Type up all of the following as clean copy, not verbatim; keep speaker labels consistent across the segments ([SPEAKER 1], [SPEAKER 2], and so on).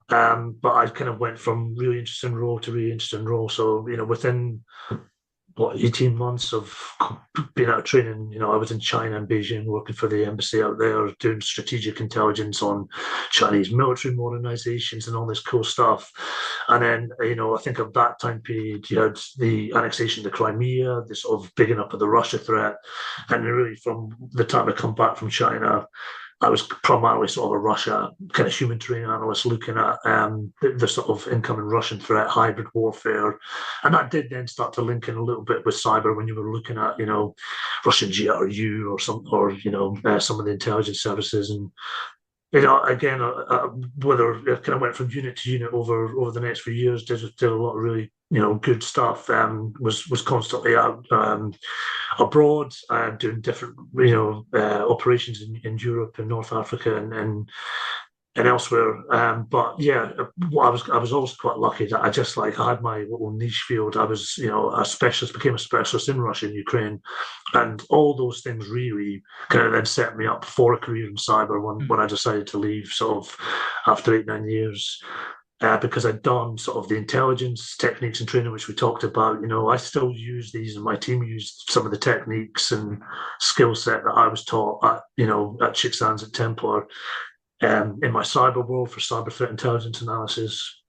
[SPEAKER 1] But I kind of went from really interesting role to really interesting role. So, within what 18 months of being out of training, I was in China and Beijing working for the embassy out there, doing strategic intelligence on Chinese military modernizations and all this cool stuff. And then, I think of that time period, you had the annexation of the Crimea, the sort of bigging up of the Russia threat. And really, from the time I come back from China, I was primarily sort of a Russia kind of human terrain analyst looking at the sort of incoming Russian threat, hybrid warfare. And that did then start to link in a little bit with cyber when you were looking at, Russian GRU or some of the intelligence services. And again, whether it kind of went from unit to unit over the next few years, did a lot of really good stuff. Was constantly out abroad, doing different operations in Europe and North Africa and elsewhere. But yeah, I was always quite lucky that I had my little niche field. I was became a specialist in Russia and Ukraine, and all those things really kind of then set me up for a career in cyber when I decided to leave, sort of after 8 9 years. Because I'd done sort of the intelligence techniques and training, which we talked about. I still use these, and my team used some of the techniques and skill set that I was taught at Chick Sands at Templar in my cyber world for cyber threat intelligence analysis.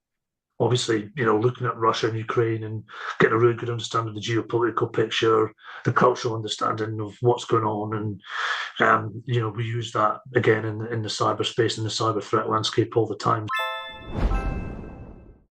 [SPEAKER 1] Obviously, looking at Russia and Ukraine and getting a really good understanding of the geopolitical picture, the cultural understanding of what's going on, and we use that again in the cyberspace and the cyber threat landscape all the time.